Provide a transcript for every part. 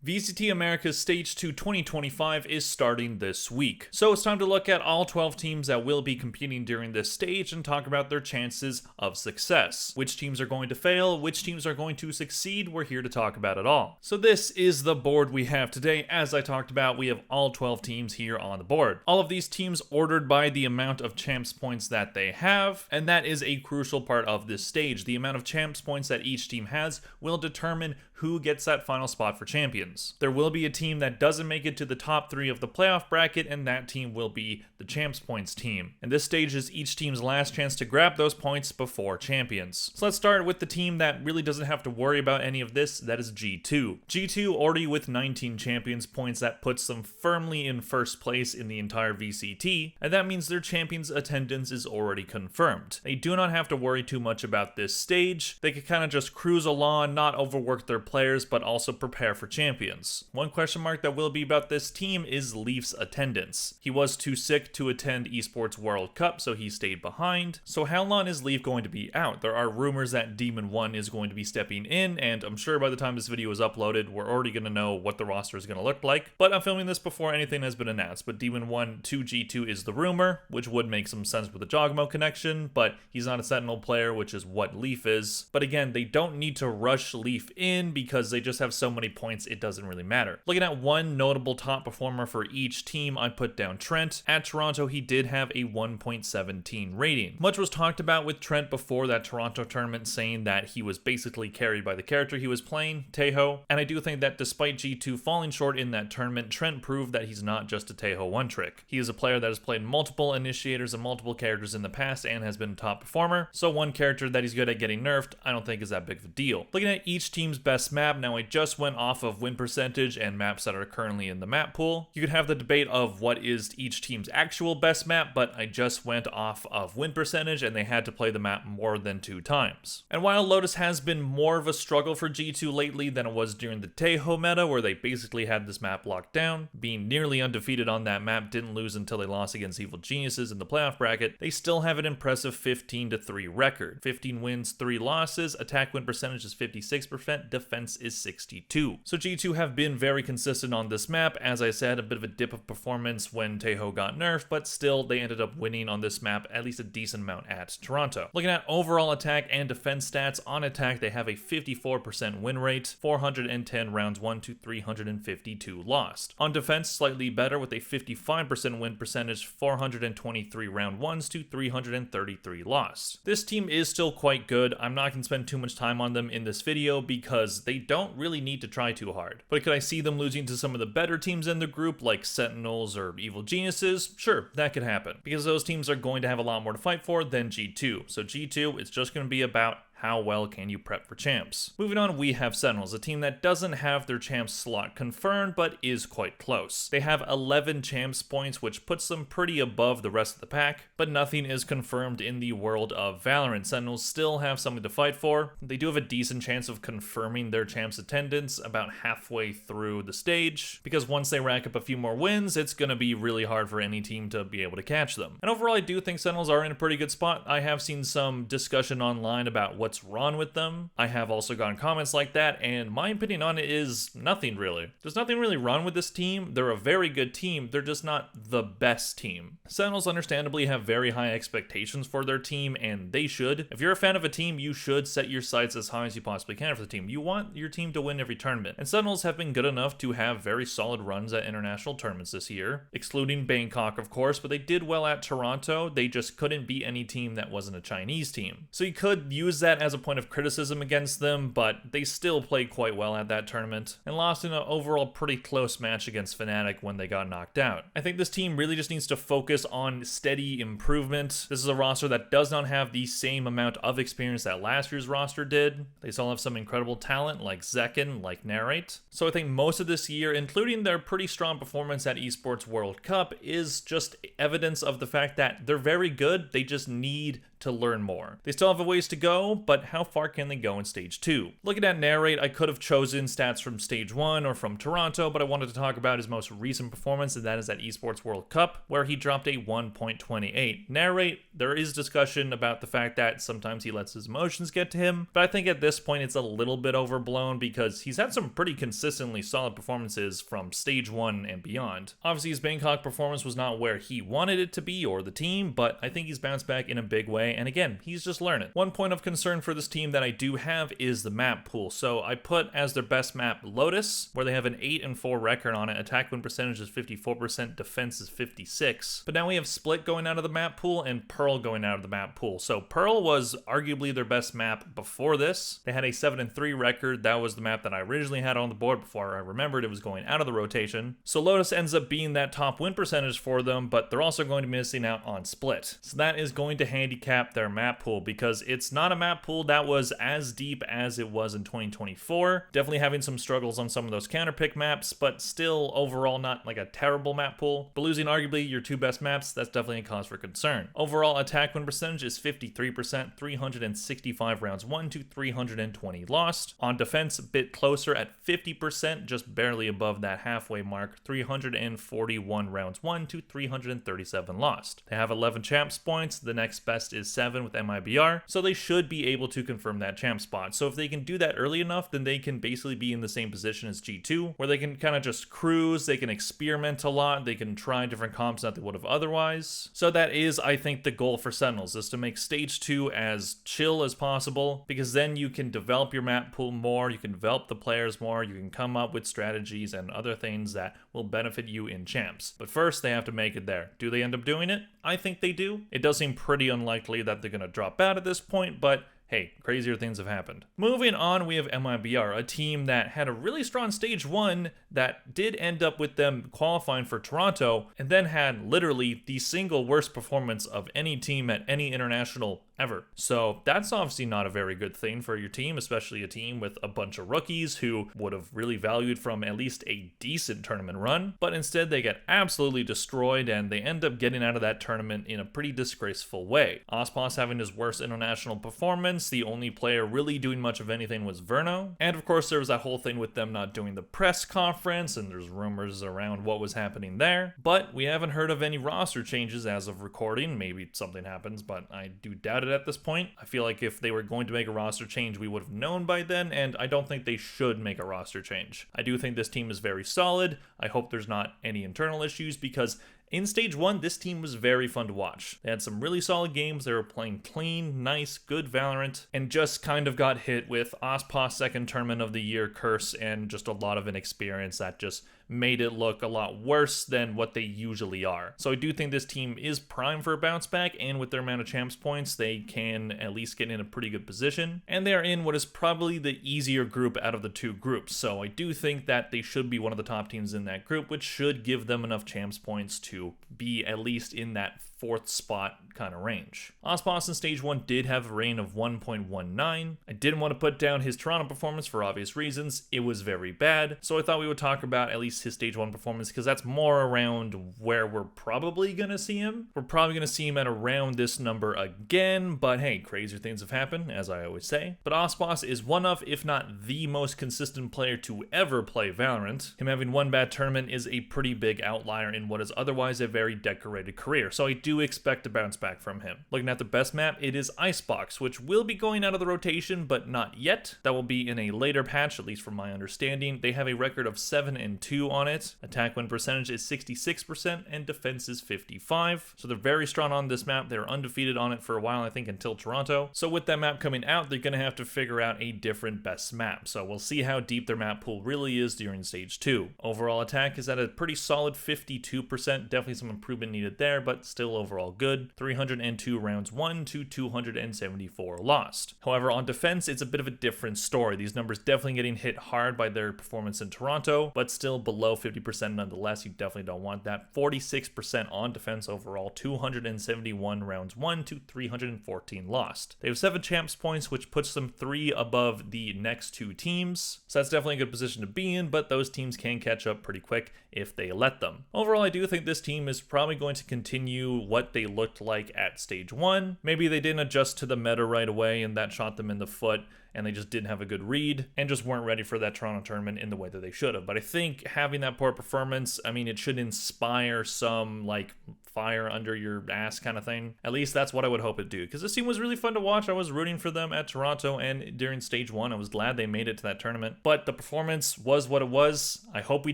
VCT Americas Stage 2 2025 is starting this week. So it's time to look at all 12 teams that will be competing during this stage and talk about their chances of success. Which teams are going to fail, which teams are going to succeed, we're here to talk about it all. So this is the board we have today. As I talked about, we have all 12 teams here on the board. All of these teams ordered by the amount of champs points that they have, and that is a crucial part of this stage. The amount of champs points that each team has will determine who gets that final spot for champions. There will be a team that doesn't make it to the top 3 of the playoff bracket, and that team will be the champs points team. And this stage is each team's last chance to grab those points before champions. So let's start with the team that really doesn't have to worry about any of this. That is G2. G2 already with 19 champions points, that puts them firmly in first place in the entire VCT, and that means their champions attendance is already confirmed. They do not have to worry too much about this stage. They can kind of just cruise along, not overwork their players, but also prepare for champions. One question mark that will be about this team is Leaf's attendance. He was too sick to attend Esports World Cup, so he stayed behind. So how long is Leaf going to be out? There are rumors that Demon 1 is going to be stepping in, and I'm sure by the time this video is uploaded, we're already going to know what the roster is going to look like. But I'm filming this before anything has been announced. But Demon 1 to G2 is the rumor, which would make some sense with the Jogmo connection, but he's not a Sentinel player, which is what Leaf is. But again, they don't need to rush Leaf in because they just have so many points, it doesn't really matter. Looking at one notable top performer for each team, I put down Trent. At Toronto, he did have a 1.17 rating. Much was talked about with Trent before that Toronto tournament, saying that he was basically carried by the character he was playing, Tejo. And I do think that despite G2 falling short in that tournament, Trent proved that he's not just a Tejo one-trick. He is a player that has played multiple initiators and multiple characters in the past and has been a top performer. So one character that he's good at getting nerfed, I don't think is that big of a deal. Looking at each team's best map, now I just went off of win percentage and maps that are currently in the map pool. You could have the debate of what is each team's actual best map, but I just went off of win percentage and they had to play the map more than 2 times. And while Lotus has been more of a struggle for G2 lately than it was during the Tejo meta, where they basically had this map locked down, being nearly undefeated on that map, didn't lose until they lost against Evil Geniuses in the playoff bracket, they still have an impressive 15-3 record. 15 wins, 3 losses, attack win percentage is 56%, defense is 62. So G2 have been very consistent on this map. As I said, a bit of a dip of performance when Tejo got nerfed, but still they ended up winning on this map at least a decent amount at Toronto. Looking at overall attack and defense stats, on attack they have a 54% win rate, 410 rounds won to 352 lost. On defense, slightly better with a 55% win percentage, 423 round ones to 333 lost. This team is still quite good. I'm not going to spend too much time on them in this video because they don't really need to try too hard. But could I see them losing to some of the better teams in the group like Sentinels or Evil Geniuses? Sure, that could happen because those teams are going to have a lot more to fight for than G2. So G2, it's just going to be about how well can you prep for champs. Moving on, we have Sentinels, a team that doesn't have their champs slot confirmed, but is quite close. They have 11 champs points, which puts them pretty above the rest of the pack, but nothing is confirmed in the world of Valorant. Sentinels still have something to fight for. They do have a decent chance of confirming their champs attendance about halfway through the stage, because once they rack up a few more wins, it's going to be really hard for any team to be able to catch them. And overall, I do think Sentinels are in a pretty good spot. I have seen some discussion online about what's wrong with them. I have also gotten comments like that, and my opinion on it is nothing really. There's nothing really wrong with this team. They're a very good team. They're just not the best team. Sentinels understandably have very high expectations for their team, and they should. If you're a fan of a team, you should set your sights as high as you possibly can for the team. You want your team to win every tournament. And Sentinels have been good enough to have very solid runs at international tournaments this year, excluding Bangkok, of course, but they did well at Toronto. They just couldn't beat any team that wasn't a Chinese team. So you could use that as a point of criticism against them, but they still played quite well at that tournament and lost in an overall pretty close match against Fnatic when they got knocked out. I think this team really just needs to focus on steady improvement. This is a roster that does not have the same amount of experience that last year's roster did. They still have some incredible talent like Zekken, like Narrate. So I think most of this year, including their pretty strong performance at Esports World Cup, is just evidence of the fact that they're very good. They just need to learn more. They still have a ways to go, but how far can they go in Stage 2? Looking at Narrate, I could have chosen stats from Stage 1 or from Toronto, but I wanted to talk about his most recent performance, and that is at Esports World Cup, where he dropped a 1.28. Narrate, there is discussion about the fact that sometimes he lets his emotions get to him, but I think at this point it's a little bit overblown because he's had some pretty consistently solid performances from Stage 1 and beyond. Obviously, his Bangkok performance was not where he wanted it to be or the team, but I think he's bounced back in a big way, and again, he's just learning. One point of concern for this team that I do have is the map pool. So I put as their best map Lotus, where they have an 8-4 record on it. Attack win percentage is 54%, defense is 56%. But now we have Split going out of the map pool and Pearl going out of the map pool. So Pearl was arguably their best map before this. They had a 7-3 record. That was the map that I originally had on the board before I remembered it was going out of the rotation. So Lotus ends up being that top win percentage for them, but they're also going to be missing out on Split. So that is going to handicap their map pool because it's not a map pool that was as deep as it was in 2024. Definitely having some struggles on some of those counterpick maps, but still overall not like a terrible map pool. But losing arguably your two best maps, that's definitely a cause for concern. Overall attack win percentage is 53%, 365 rounds won to 320 lost. On defense, a bit closer at 50%, just barely above that halfway mark, 341 rounds won to 337 lost. They have 11 champs points, the next best is 7 with MIBR, so they should be able to confirm that champ spot. So if they can do that early enough, then they can basically be in the same position as G2, where they can kind of just cruise, they can experiment a lot, they can try different comps that they would have otherwise. So that is, I think, the goal for Sentinels, is to make Stage 2 as chill as possible, because then you can develop your map pool more, you can develop the players more, you can come up with strategies and other things that will benefit you in champs. But first, they have to make it there. Do they end up doing it? I think they do. It does seem pretty unlikely that they're going to drop out at this point, but hey, crazier things have happened. Moving on, we have MIBR, a team that had a really strong Stage 1 that did end up with them qualifying for Toronto, and then had literally the single worst performance of any team at any international ever. So that's obviously not a very good thing for your team, especially a team with a bunch of rookies who would have really valued from at least a decent tournament run, but instead they get absolutely destroyed and they end up getting out of that tournament in a pretty disgraceful way. Ospas having his worst international performance, the only player really doing much of anything was Verno, and of course there was that whole thing with them not doing the press conference, and there's rumors around what was happening there, but we haven't heard of any roster changes as of recording. Maybe something happens, but I do doubt it at this point. I feel like if they were going to make a roster change, we would have known by then, and I don't think they should make a roster change. I do think this team is very solid. I hope there's not any internal issues, because in Stage 1, this team was very fun to watch. They had some really solid games. They were playing clean, nice, good Valorant, and just kind of got hit with OSPA second tournament of the year curse and just a lot of inexperience that just made it look a lot worse than what they usually are. So I do think this team is primed for a bounce back, and with their amount of champs points, they can at least get in a pretty good position. And they are in what is probably the easier group out of the two groups. So I do think that they should be one of the top teams in that group, which should give them enough champs points to be at least in that fourth spot kind of range. Ospas in Stage 1 did have a rating of 1.19. I didn't want to put down his Toronto performance for obvious reasons. It was very bad. So I thought we would talk about at least his Stage 1 performance, because that's more around where we're probably going to see him. We're probably going to see him at around this number again, but hey, crazier things have happened, as I always say. But Ospas is one of, if not the most consistent player to ever play Valorant. Him having one bad tournament is a pretty big outlier in what is otherwise a very decorated career. So I do expect a bounce back from him. Looking at the best map, it is Icebox, which will be going out of the rotation, but not yet. That will be in a later patch, at least from my understanding. They have a record of 7-2 on it. Attack win percentage is 66% and defense is 55%. So they're very strong on this map. They were undefeated on it for a while, I think, until Toronto. So with that map coming out, they're going to have to figure out a different best map. So we'll see how deep their map pool really is during Stage 2. Overall attack is at a pretty solid 52%. Definitely some improvement needed there, but still overall good. 302 rounds won to 274 lost. However, on defense, it's a bit of a different story. These numbers definitely getting hit hard by their performance in Toronto, but still below 50% nonetheless. You definitely don't want that. 46% on defense overall, 271 rounds won to 314 lost. They have 7 champs points, which puts them 3 above the next 2 teams. So that's definitely a good position to be in, but those teams can catch up pretty quick if they let them. Overall, I do think this team is probably going to continue what they looked like at stage 1. Maybe they didn't adjust to the meta right away and that shot them in the foot, and they just didn't have a good read and just weren't ready for that Toronto tournament in the way that they should have. But I think having that poor performance, I mean, it should inspire some like fire under your ass kind of thing. At least that's what I would hope it do, because this team was really fun to watch. I was rooting for them at Toronto and during stage 1. I was glad they made it to that tournament, but the performance was what it was. I hope we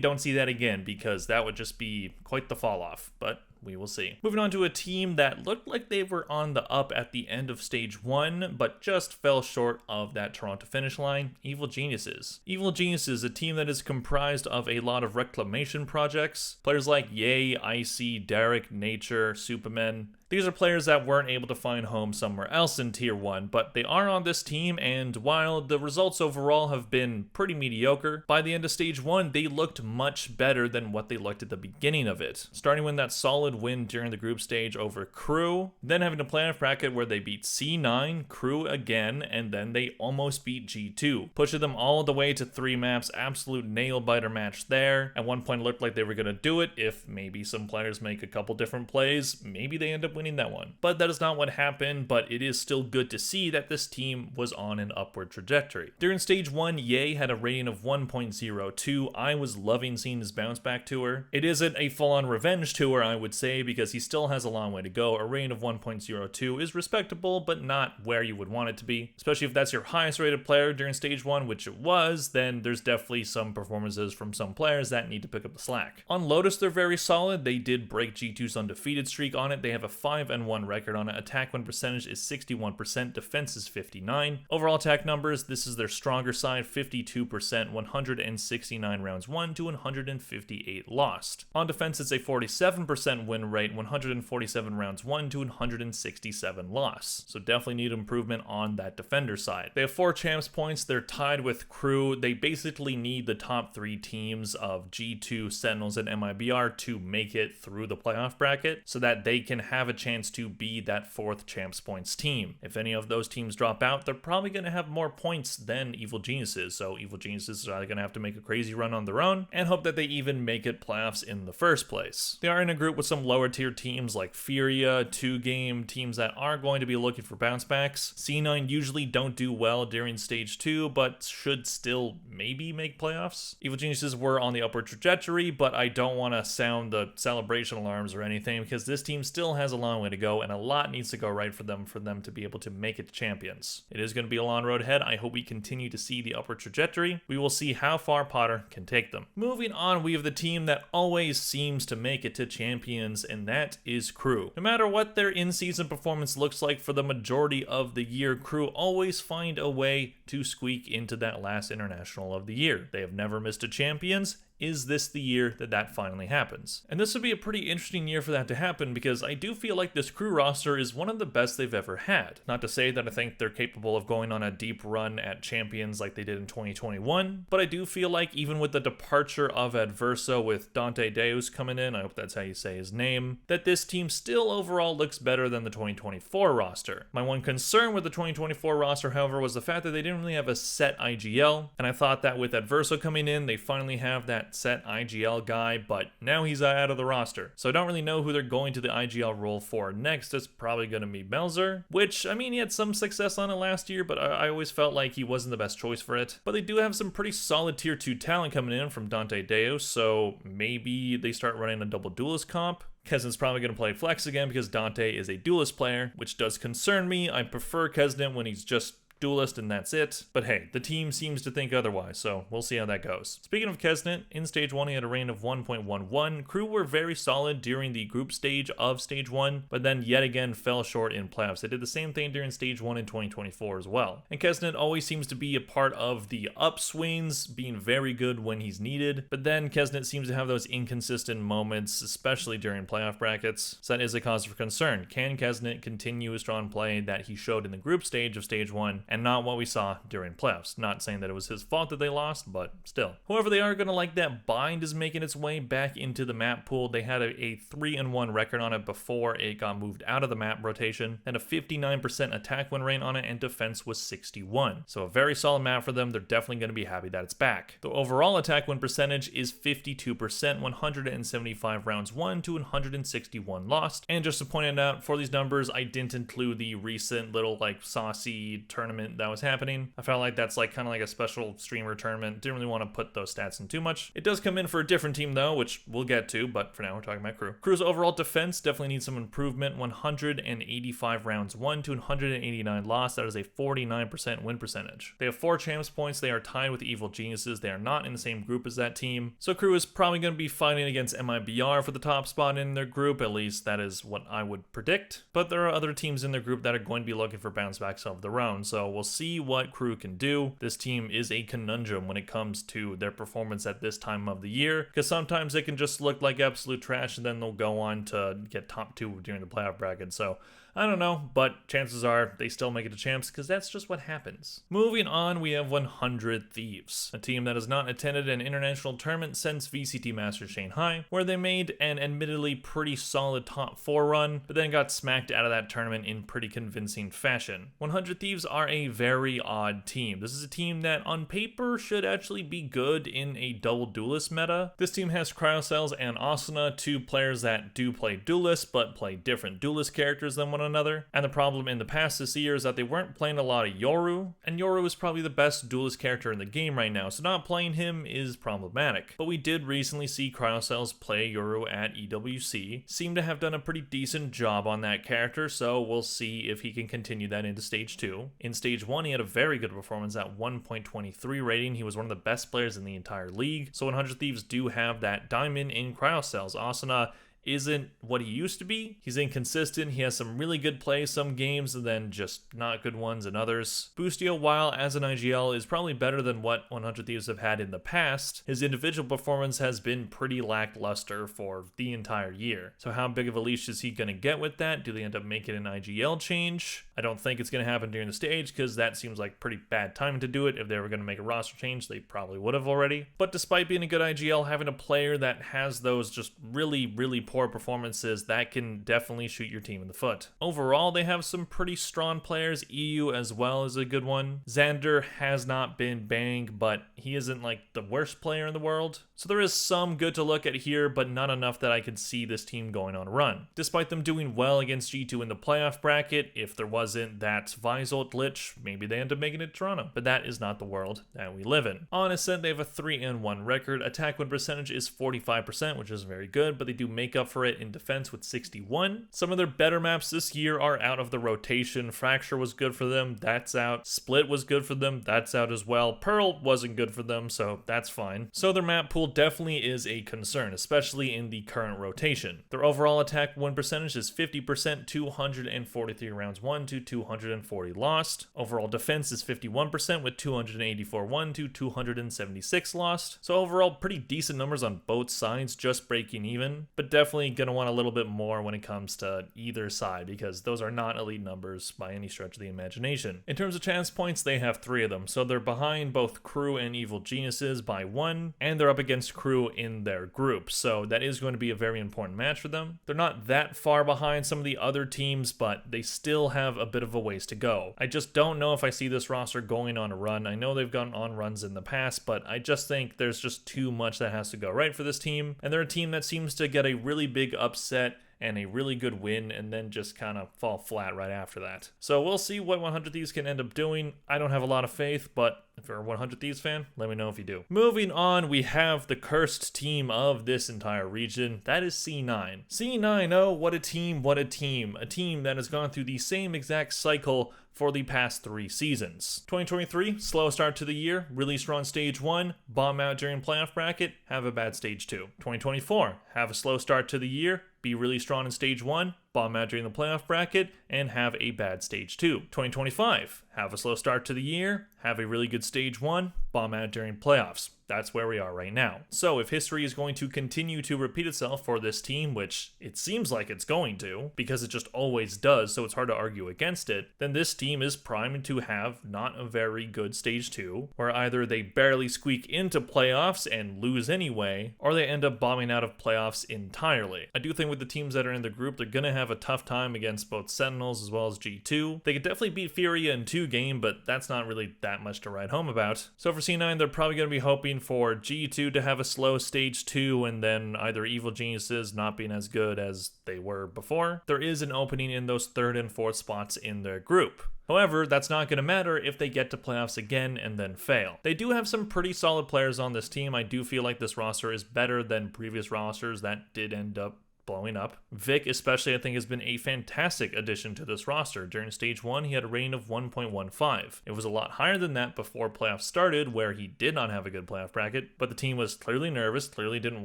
don't see that again, because that would just be quite the fall off, but we will see. Moving on to a team that looked like they were on the up at the end of stage 1, but just fell short of that Toronto finish line, Evil Geniuses. Evil Geniuses, a team that is comprised of a lot of reclamation projects. Players like Yay, Icy, Derek, Nature, Superman. These are players that weren't able to find home somewhere else in Tier 1, but they are on this team, and while the results overall have been pretty mediocre, by the end of stage 1, they looked much better than what they looked at the beginning of it. Starting with that solid win during the group stage over Crew, then having a playoff bracket where they beat C9, Crew again, and then they almost beat G2, pushing them all the way to 3 maps, absolute nail-biter match there. At one point it looked like they were going to do it. If maybe some players make a couple different plays, maybe they end up winning that one. But that is not what happened, but it is still good to see that this team was on an upward trajectory. During stage 1, Ye had a rating of 1.02. I was loving seeing his bounce back tour. It isn't a full-on revenge tour, I would say, because he still has a long way to go. A rating of 1.02 is respectable, but not where you would want it to be. Especially if that's your highest rated player during stage 1, which it was, then there's definitely some performances from some players that need to pick up the slack. On Lotus, they're very solid. They did break G2's undefeated streak on it. They have a 5-1 record on it. Attack win percentage is 61%, defense is 59%. Overall attack numbers, this is their stronger side, 52%, 169 rounds won to 158 lost. On defense, it's a 47% win rate, 147 rounds won to 167 lost. So definitely need improvement on that defender side. They have 4 champs points. They're tied with Crew. They basically need the top 3 teams of G2, Sentinels, and MIBR to make it through the playoff bracket so that they can have a chance to be that 4th champs points team. If any of those teams drop out, they're probably going to have more points than Evil Geniuses, so Evil Geniuses are either going to have to make a crazy run on their own and hope that they even make it playoffs in the first place. They are in a group with some lower tier teams like Furia, 2Game, teams that are going to be looking for bounce backs. C9 usually don't do well during stage 2, but should still maybe make playoffs. Evil Geniuses were on the upward trajectory, but I don't want to sound the celebration alarms or anything, because this team still has a long way to go and a lot needs to go right for them to be able to make it to champions. It is going to be a long road ahead. I hope we continue to see the upward trajectory. We will see how far Potter can take them. Moving on, we have the team that always seems to make it to champions, and that is Crew. No matter what their in-season performance looks like for the majority of the year, Crew always find a way to squeak into that last international of the year. They have never missed a champions. Is this the year that that finally happens? And this would be a pretty interesting year for that to happen, because I do feel like this Crew roster is one of the best they've ever had. Not to say that I think they're capable of going on a deep run at champions like they did in 2021, but I do feel like even with the departure of Adverso with Dante Deus coming in, I hope that's how you say his name, that this team still overall looks better than the 2024 roster. My one concern with the 2024 roster, however, was the fact that they didn't really have a set IGL, and I thought that with Adverso coming in, they finally have that set IGL guy, but now he's out of the roster. So I don't really know who they're going to the IGL role for next. It's probably going to be Melzer, which, I mean, he had some success on it last year, but I always felt like he wasn't the best choice for it. But they do have some pretty solid tier 2 talent coming in from Dante Deus, so maybe they start running a double duelist comp. Kesnet's probably going to play flex again because Dante is a duelist player, which does concern me. I prefer Kesnet when he's just duelist and that's it. But hey, the team seems to think otherwise, so we'll see how that goes. Speaking of Kesnet, in stage 1 he had a rating of 1.11. Crew were very solid during the group stage of stage 1, but then yet again fell short in playoffs. They did the same thing during stage 1 in 2024 as well. And Kesnet always seems to be a part of the upswings, being very good when he's needed, but then Kesnet seems to have those inconsistent moments, especially during playoff brackets. So that is a cause for concern. Can Kesnet continue a strong play that he showed in the group stage of stage 1 and not what we saw during playoffs. Not saying that it was his fault that they lost, but still. However, they are going to like that Bind is making its way back into the map pool. They had a 3-1 record on it before it got moved out of the map rotation, and a 59% attack win rate on it, and defense was 61. So a very solid map for them. They're definitely going to be happy that it's back. The overall attack win percentage is 52%, 175 rounds won to 161 lost. And just to point it out, for these numbers, I didn't include the recent little like saucy tournament that was happening. I felt like that's like kind of like a special streamer tournament. Didn't really want to put those stats in too much. It does come in for a different team though, which we'll get to, but for now we're talking about Crew. Crew's overall defense definitely needs some improvement. 185 rounds won to 189 lost. That is a 49% win percentage. They have 4 champs points. They are tied with Evil Geniuses. They are not in the same group as that team. So Crew is probably going to be fighting against MIBR for the top spot in their group. At least that is what I would predict. But there are other teams in their group that are going to be looking for bounce backs of their own. So we'll see what Crew can do. This team is a conundrum when it comes to their performance at this time of the year, because sometimes they can just look like absolute trash and then they'll go on to get top 2 during the playoff bracket. So I don't know, but chances are they still make it to champs because that's just what happens. Moving on, we have 100 Thieves, a team that has not attended an international tournament since VCT Masters Shanghai, where they made an admittedly pretty solid top 4 run, but then got smacked out of that tournament in pretty convincing fashion. 100 Thieves are a very odd team. This is a team that on paper should actually be good in a double duelist meta. This team has Cryocells and Asuna, 2 players that do play duelists, but play different duelist characters than one another. And the problem in the past this year is that they weren't playing a lot of Yoru, and Yoru is probably the best duelist character in the game right now, so not playing him is problematic. But we did recently see Cryocells play Yoru at EWC, seem to have done a pretty decent job on that character, so we'll see if he can continue that into stage 2. In stage 1, he had a very good performance at 1.23 rating. He was one of the best players in the entire league, so 100 Thieves do have that diamond in Cryocells. Asuna isn't what he used to be. He's inconsistent. He has some really good plays some games and then just not good ones in others. Boostio, while as an IGL, is probably better than what 100 Thieves have had in the past, his individual performance has been pretty lackluster for the entire year. So how big of a leash is he going to get with that? Do they end up making an IGL change? I don't think it's going to happen during the stage because that seems like pretty bad timing to do it. If they were going to make a roster change, they probably would have already. But despite being a good IGL, having a player that has those just really poor performances, that can definitely shoot your team in the foot. Overall, they have some pretty strong players. EU as well is a good one. Xander has not been bang, but he isn't like the worst player in the world. So there is some good to look at here, but not enough that I could see this team going on a run. Despite them doing well against G2 in the playoff bracket, if there wasn't that Vizolt glitch, maybe they end up making it to Toronto. But that is not the world that we live in. On Ascent, they have a 3-1 record. Attack win percentage is 45%, which is very good, but they do make up for it in defense with 61. Some of their better maps this year are out of the rotation. Fracture was good for them, that's out. Split was good for them, that's out as well. Pearl wasn't good for them, so that's fine. So their map pool definitely is a concern, especially in the current rotation. Their overall attack win percentage is 50%, 243 rounds won to 240 lost. Overall defense is 51% with 284 won to 276 lost. So overall pretty decent numbers on both sides, just breaking even, but definitely gonna want a little bit more when it comes to either side because those are not elite numbers by any stretch of the imagination. In terms of chance points, they have 3 of them, so they're behind both Crew and Evil Geniuses by 1, and they're up against Crew in their group, so that is going to be a very important match for them. They're not that far behind some of the other teams, but they still have a bit of a ways to go. I just don't know if I see this roster going on a run. I know they've gone on runs in the past, but I just think there's just too much that has to go right for this team, and they're a team that seems to get a really big upset and a really good win and then just kind of fall flat right after that. So we'll see what 100 Thieves can end up doing. I don't have a lot of faith, but if you're a 100 Thieves fan, let me know if you do. Moving on, we have the cursed team of this entire region. That is C9. C9, oh, what a team, what a team. A team that has gone through the same exact cycle for the past 3 seasons. 2023, slow start to the year, really strong stage 1, bomb out during playoff bracket, have a bad stage 2. 2024, have a slow start to the year, be really strong in stage 1, bomb out during the playoff bracket, and have a bad stage 2. 2025, have a slow start to the year, have a really good stage 1, bomb out during playoffs. That's where we are right now. So if history is going to continue to repeat itself for this team, which it seems like it's going to, because it just always does, so it's hard to argue against it, then this team is primed to have not a very good stage 2, where either they barely squeak into playoffs and lose anyway, or they end up bombing out of playoffs entirely. I do think with the teams that are in the group, they're going to have a tough time against both Sentinels as well as G2. They could definitely beat Furia in 2 game, but that's not really that much to write home about. So for C9, they're probably going to be hoping for G2 to have a slow stage 2 and then either Evil Geniuses not being as good as they were before. There is an opening in those 3rd and 4th spots in their group. However, that's not going to matter if they get to playoffs again and then fail. They do have some pretty solid players on this team. I do feel like this roster is better than previous rosters that did end up blowing up. Vic especially, I think, has been a fantastic addition to this roster. During stage 1, he had a rating of 1.15. It was a lot higher than that before playoffs started, where he did not have a good playoff bracket, but the team was clearly nervous, clearly didn't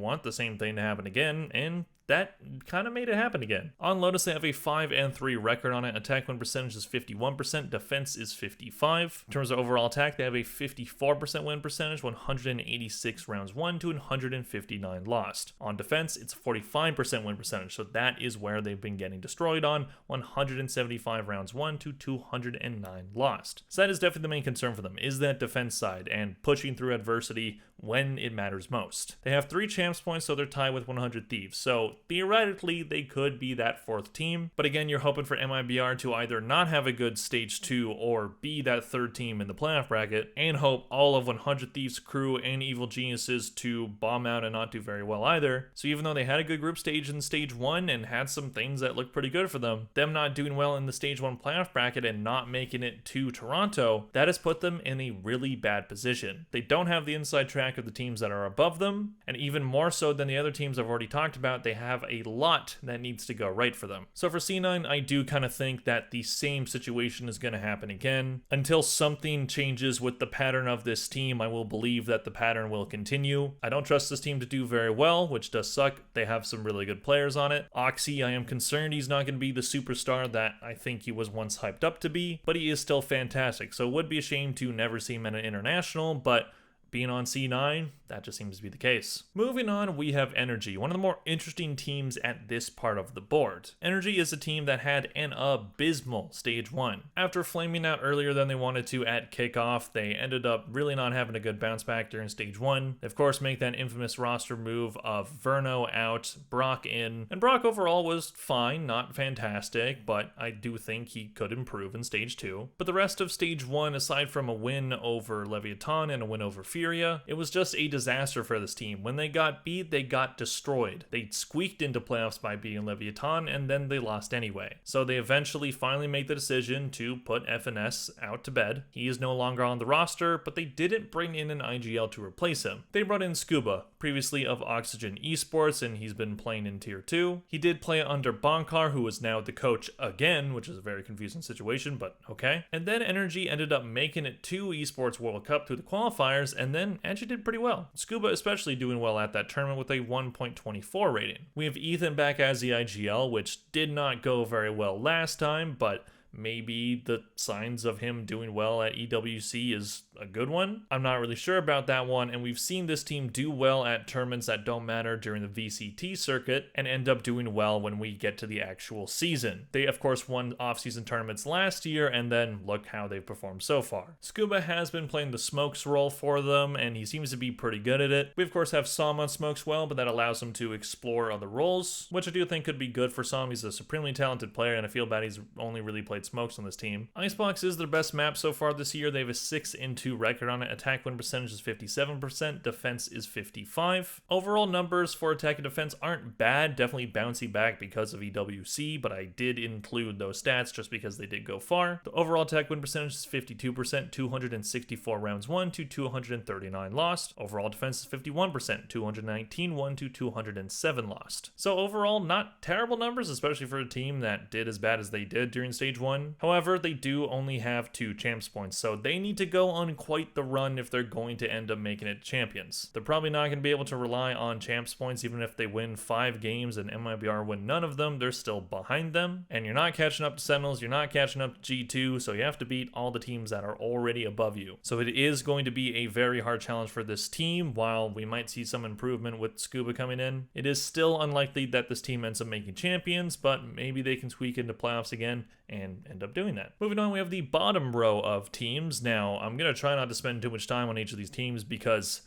want the same thing to happen again, and that kind of made it happen again. On Lotus, they have a 5-3 record on it. Attack win percentage is 51%, defense is 55%. In terms of overall attack, they have a 54% win percentage, 186 rounds won to 159 lost. On defense, it's 45% win percentage, so that is where they've been getting destroyed on, 175 rounds won to 209 lost. So that is definitely the main concern for them, is that defense side and pushing through adversity when it matters most. They have 3 champs points, so they're tied with 100 Thieves. So theoretically, they could be that 4th team. But again, you're hoping for MIBR to either not have a good stage 2 or be that 3rd team in the playoff bracket, and hope all of 100 Thieves crew and Evil Geniuses to bomb out and not do very well either. So even though they had a good group stage in stage 1 and had some things that looked pretty good for them not doing well in the stage 1 playoff bracket and not making it to Toronto, that has put them in a really bad position. They don't have the inside track of the teams that are above them, and even more so than the other teams I've already talked about, they have a lot that needs to go right for them. So for C9, I do kind of think that the same situation is going to happen again. Until something changes with the pattern of this team, I will believe that the pattern will continue. I don't trust this team to do very well, which does suck. They have some really good players on it. Oxy, I am concerned he's not going to be the superstar that I think he was once hyped up to be, but he is still fantastic. So it would be a shame to never see him at an international, but being on C9, that just seems to be the case. Moving on, we have Energy, one of the more interesting teams at this part of the board. Energy is a team that had an abysmal stage 1. After flaming out earlier than they wanted to at kickoff, they ended up really not having a good bounce back during stage 1. They of course make that infamous roster move of Verno out, Brock in, and Brock overall was fine, not fantastic, but I do think he could improve in stage 2. But the rest of stage 1, aside from a win over Leviatan and a win over Furia, it was just a disaster for this team. When they got beat, they got destroyed. They squeaked into playoffs by beating Leviatan, and then they lost anyway. So they eventually finally made the decision to put FNS out to bed. He is no longer on the roster, but they didn't bring in an IGL to replace him. They brought in Scuba, previously of Oxygen Esports, and he's been playing in tier 2. He did play under Bonkar, who is now the coach again, which is a very confusing situation, but okay. And then Energy ended up making it to Esports World Cup through the qualifiers, and then actually did pretty well. Scuba especially doing well at that tournament with a 1.24 rating. We have Ethan back as the IGL, which did not go very well last time, but maybe the signs of him doing well at EWC is a good one. I'm not really sure about that one, and we've seen this team do well at tournaments that don't matter during the VCT circuit and end up doing well when we get to the actual season. They of course won off-season tournaments last year, and then look how they've performed so far. Scuba has been playing the Smokes role for them, and he seems to be pretty good at it. We of course have Som on Smokes well, but that allows him to explore other roles, which I do think could be good for Som. He's a supremely talented player, and I feel bad he's only really played Smokes on this team. Icebox is their best map so far this year. They have a 6-2 record on it. Attack win percentage is 57%, defense is 55%. Overall numbers for attack and defense aren't bad, definitely bouncy back because of EWC, but I did include those stats just because they did go far. The overall attack win percentage is 52%, 264 rounds won to 239 lost. Overall defense is 51%, 219 won to 207 lost. So overall, not terrible numbers, especially for a team that did as bad as they did during stage 1. 1. However, they do only have 2 champs points, so they need to go on quite the run if they're going to end up making it champions. They're probably not going to be able to rely on champs points. Even if they win 5 games and MIBR win none of them, they're still behind them. And you're not catching up to Sentinels, you're not catching up to G2, so you have to beat all the teams that are already above you. So it is going to be a very hard challenge for this team. While we might see some improvement with Scuba coming in, it is still unlikely that this team ends up making champions, but maybe they can squeak into playoffs again and end up doing that. Moving on, we have the bottom row of teams. Now, I'm going to try not to spend too much time on each of these teams because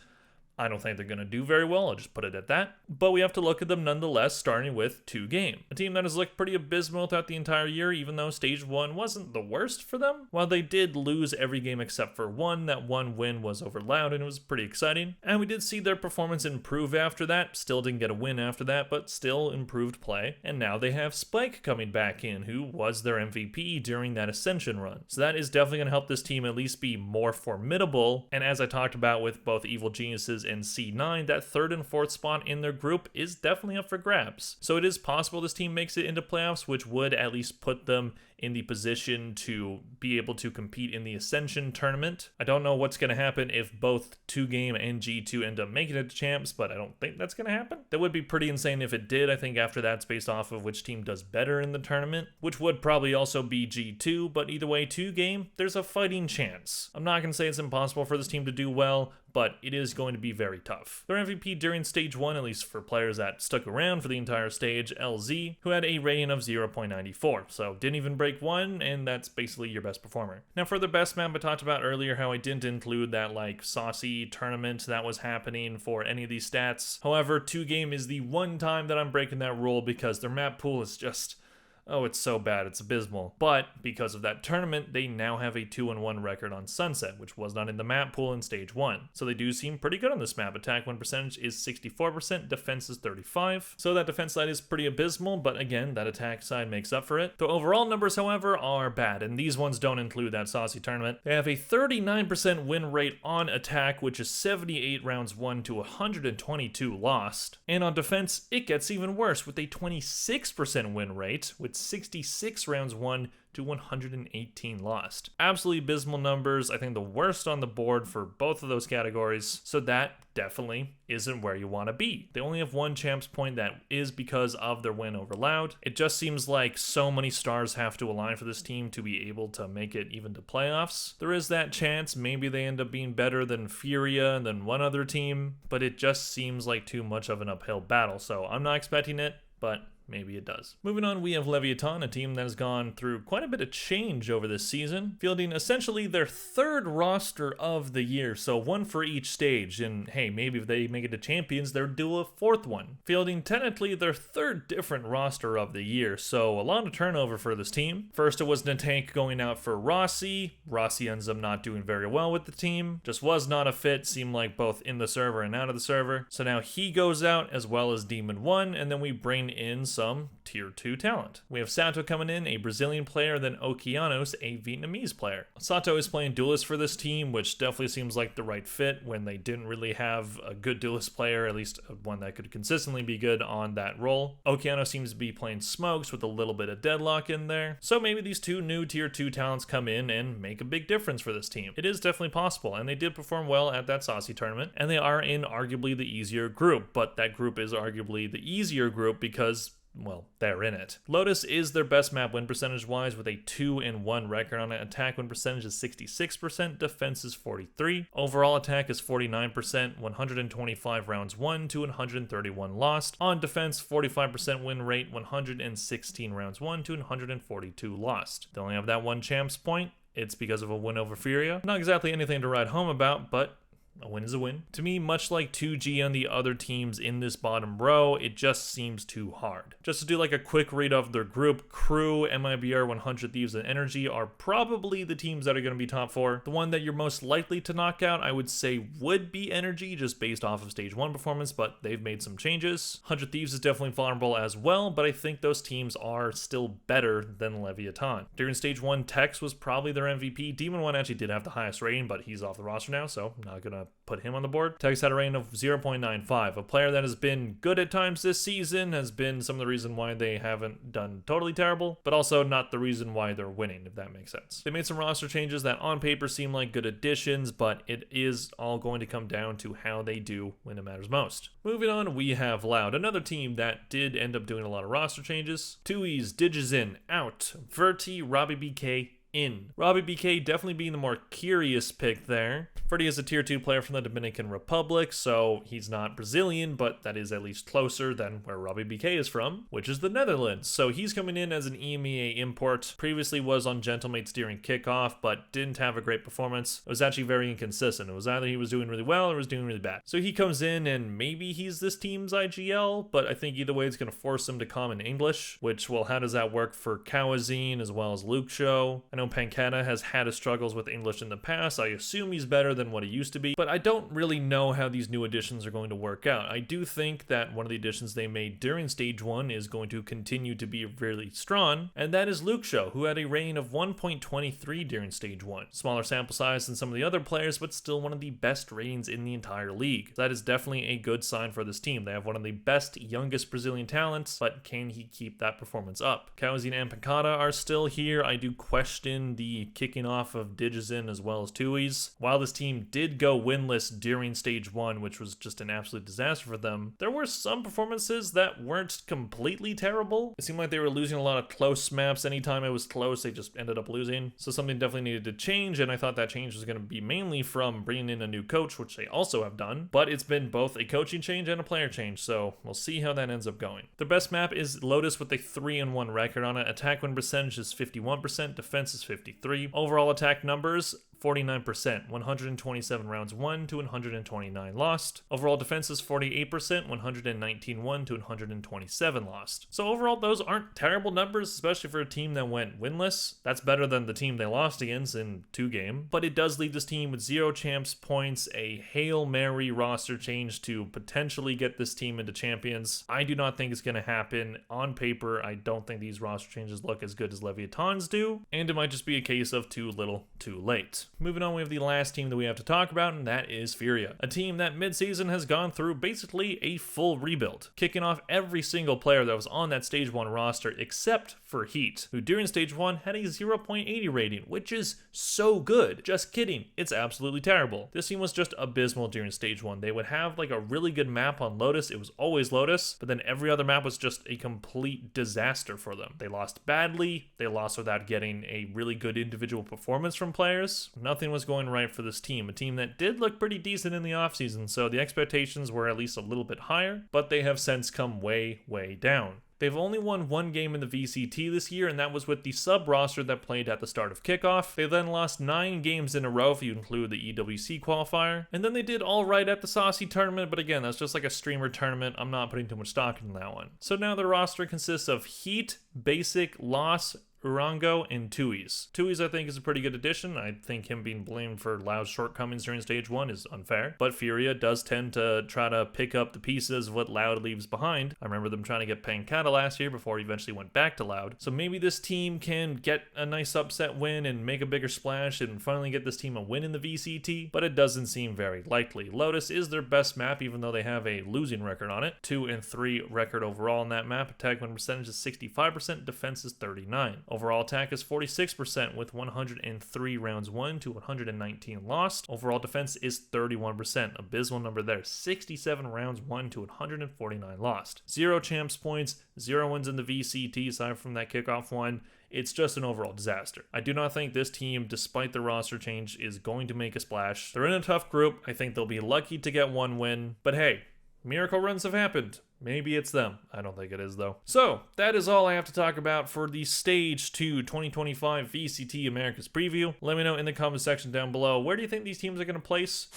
I don't think they're going to do very well, I'll just put it at that. But we have to look at them nonetheless, starting with 2Game. A team that has looked pretty abysmal throughout the entire year, even though Stage 1 wasn't the worst for them. While they did lose every game except for one, that one win was over Loud and it was pretty exciting. And we did see their performance improve after that. Still didn't get a win after that, but still improved play. And now they have Spike coming back in, who was their MVP during that Ascension run. So that is definitely going to help this team at least be more formidable. And as I talked about with both Evil Geniuses and C9, that 3rd and 4th spot in their group is definitely up for grabs. So it is possible this team makes it into playoffs, which would at least put them in the position to be able to compete in the Ascension tournament. I don't know what's going to happen if both 2Game and G2 end up making it to champs, but I don't think that's going to happen. That would be pretty insane if it did. I think after that's based off of which team does better in the tournament, which would probably also be G2, but either way, 2Game, there's a fighting chance. I'm not going to say it's impossible for this team to do well, but it is going to be very tough. Their MVP during Stage 1, at least for players that stuck around for the entire stage, LZ, who had a rating of 0.94, so didn't even break 1, and that's basically your best performer. Now for the best map, I talked about earlier how I didn't include that saucy tournament that was happening for any of these stats. However, 2Game is the one time that I'm breaking that rule because their map pool is just... oh, it's so bad, it's abysmal. But because of that tournament, they now have a 2-1 record on Sunset, which was not in the map pool in Stage 1. So they do seem pretty good on this map. Attack win percentage is 64%, defense is 35%. So that defense side is pretty abysmal, but again, that attack side makes up for it. The overall numbers, however, are bad, and these ones don't include that saucy tournament. They have a 39% win rate on attack, which is 78 rounds won to 122 lost. And on defense, it gets even worse with a 26% win rate, with 66 rounds won to 118 lost. Absolutely abysmal numbers. I think the worst on the board for both of those categories. So that definitely isn't where you want to be. They only have 1 champs point that is because of their win over Loud. It just seems like so many stars have to align for this team to be able to make it even to playoffs. There is that chance maybe they end up being better than Furia and then one other team, but it just seems like too much of an uphill battle. So I'm not expecting it, but maybe it does. Moving on, we have Leviatan, a team that has gone through quite a bit of change over this season, fielding essentially their 3rd roster of the year, so 1 for each stage, and hey, maybe if they make it to champions, they'll do a 4th one. Fielding technically their 3rd different roster of the year, so a lot of turnover for this team. First, it was Natank going out for Rossi. Rossi ends up not doing very well with the team, just was not a fit, seemed like both in the server and out of the server. So now he goes out, as well as Demon 1, and then we bring in some tier 2 talent. We have Sato coming in, a Brazilian player, then Okeanos, a Vietnamese player. Sato is playing duelist for this team, which definitely seems like the right fit when they didn't really have a good duelist player, at least one that could consistently be good on that role. Okeanos seems to be playing smokes with a little bit of deadlock in there. So maybe these 2 new tier 2 talents come in and make a big difference for this team. It is definitely possible, and they did perform well at that saucy tournament, and they are in arguably the easier group, but that group is arguably the easier group because, well, they're in it. Lotus is their best map win percentage wise with a 2-1 record on it. Attack win percentage is 66%, defense is 43%. Overall attack is 49%, 125 rounds won to 131 lost. On defense, 45% win rate, 116 rounds won to 142 lost. They only have that 1 champs point. It's because of a win over Furia. Not exactly anything to write home about, but a win is a win. To me, much like 2G and the other teams in this bottom row, it just seems too hard. Just to do like a quick read of their group, Crew, MIBR, 100 Thieves, and Energy are probably the teams that are going to be top 4. The one that you're most likely to knock out, I would say, would be Energy, just based off of Stage 1 performance, but they've made some changes. 100 Thieves is definitely vulnerable as well, but I think those teams are still better than Leviatan. During Stage 1, Tex was probably their MVP. Demon 1 actually did have the highest rating, but he's off the roster now, so I'm not going to to put him on the board. Tex had a rating of 0.95. A player that has been good at times this season, has been some of the reason why they haven't done totally terrible, but also not the reason why they're winning, if that makes sense. They made some roster changes that on paper seem like good additions, but it is all going to come down to how they do when it matters most. Moving on, we have Loud, another team that did end up doing a lot of roster changes. Tui's, Digizin, out. Verti, Robbie BK, in. Robbie BK definitely being the more curious pick there. Freddie is a tier 2 player from the Dominican Republic, so he's not Brazilian, but that is at least closer than where Robbie BK is from, which is the Netherlands. So he's coming in as an EMEA import. Previously was on Gentlemates during kickoff, but didn't have a great performance. It was actually very inconsistent. It was either he was doing really well or was doing really bad. So he comes in and maybe he's this team's IGL, but I think either way it's going to force him to come in English, which, well, how does that work for Kawazine as well as Luke Show? I know Pancata has had his struggles with English in the past. I assume he's better than what he used to be, but I don't really know how these new additions are going to work out. I do think that one of the additions they made during Stage 1 is going to continue to be really strong, and that is Luke Show, who had a rating of 1.23 during Stage 1. Smaller sample size than some of the other players, but still one of the best ratings in the entire league. That is definitely a good sign for this team. They have one of the best, youngest Brazilian talents, but can he keep that performance up? Kawazine and Pancata are still here. I do question the kicking off of Digizin as well as Tui's. While this team did go winless during Stage 1, which was just an absolute disaster for them, there were some performances that weren't completely terrible. It seemed like they were losing a lot of close maps. Anytime it was close, they just ended up losing. So something definitely needed to change, and I thought that change was going to be mainly from bringing in a new coach, which they also have done. But it's been both a coaching change and a player change, so we'll see how that ends up going. Their best map is Lotus with a 3-1 record on it. Attack win percentage is 51%, defense is 53%. Overall attack numbers, 49%, 127 rounds won to 129 lost. Overall defense is 48%, 119 won to 127 lost. So overall, those aren't terrible numbers, especially for a team that went winless. That's better than the team they lost against in 2 games. But it does leave this team with 0 champs points, a Hail Mary roster change to potentially get this team into champions. I do not think it's going to happen. On paper, I don't think these roster changes look as good as Leviatan's do, and it might just be a case of too little, too late. Moving on, we have the last team that we have to talk about, and that is Furia, a team that mid-season has gone through basically a full rebuild, kicking off every single player that was on that Stage 1 roster except for Heat, who during Stage 1 had a 0.80 rating, which is so good. Just kidding, it's absolutely terrible. This team was just abysmal during Stage 1. They would have like a really good map on Lotus, it was always Lotus, but then every other map was just a complete disaster for them. They lost badly, they lost without getting a really good individual performance from players. Nothing was going right for this team, a team that did look pretty decent in the offseason, so the expectations were at least a little bit higher, but they have since come way, way down. They've only won 1 game in the VCT this year, and that was with the sub-roster that played at the start of kickoff. They then lost 9 games in a row if you include the EWC qualifier, and then they did all right at the Saucy tournament, but again, that's just like a streamer tournament. I'm not putting too much stock in that one. So now the roster consists of Heat, Basic, Loss, Urango, and Tui's. Tui's, I think, is a pretty good addition. I think him being blamed for Loud's shortcomings during Stage 1 is unfair, but Furia does tend to try to pick up the pieces of what Loud leaves behind. I remember them trying to get Pancata last year before he eventually went back to Loud. So maybe this team can get a nice upset win and make a bigger splash and finally get this team a win in the VCT, but it doesn't seem very likely. Lotus is their best map, even though they have a losing record on it. 2-3 record overall on that map. Attack win percentage is 65%, defense is 39%. Overall attack is 46% with 103 rounds won to 119 lost. Overall defense is 31%. Abysmal number there. 67 rounds won to 149 lost. 0 champs points, 0 wins in the VCT aside from that kickoff one. It's just an overall disaster. I do not think this team, despite the roster change, is going to make a splash. They're in a tough group. I think they'll be lucky to get 1 win. But hey, miracle runs have happened. Maybe it's them. I don't think it is, though. So, that is all I have to talk about for the Stage 2 2025 VCT Americas preview. Let me know in the comment section down below, where do you think these teams are going to place?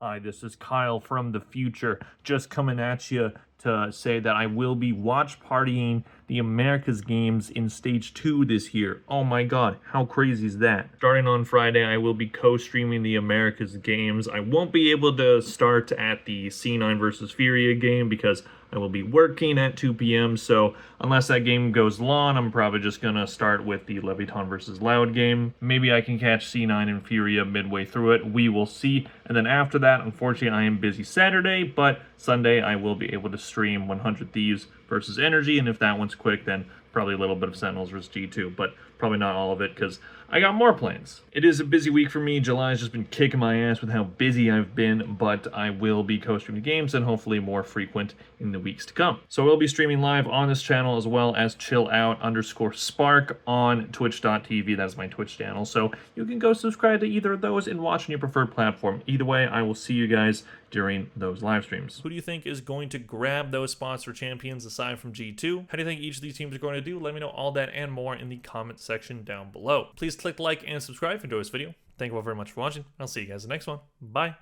Hi, this is Kyle from the future, just coming at you to say that I will be watch partying the Americas games in Stage 2 this year. Oh my god, how crazy is that? Starting on Friday, I will be co-streaming the Americas games. I won't be able to start at the C9 versus Furia game because I will be working at 2 p.m. So unless that game goes long, I'm probably just gonna start with the Leviatan versus Loud game. Maybe I can catch C9 and Furia midway through it. We will see. And then after that, unfortunately, I am busy Saturday, but Sunday I will be able to stream 100 Thieves versus Energy. And if that one's quick, then probably a little bit of Sentinels versus G2, but probably not all of it because I got more plans. It is a busy week for me. July's just been kicking my ass with how busy I've been, but I will be co-streaming games and hopefully more frequent in the weeks to come. So we'll be streaming live on this channel as well as chillout_spark on twitch.tv. That is my Twitch channel. So you can go subscribe to either of those and watch on your preferred platform. Either way, I will see you guys during those live streams. Who do you think is going to grab those spots for champions aside from G2? How do you think each of these teams are going to do? Let me know all that and more in the comment section down below. Please click like and subscribe if you enjoyed this video. Thank you all very much for watching. I'll see you guys in the next one. Bye.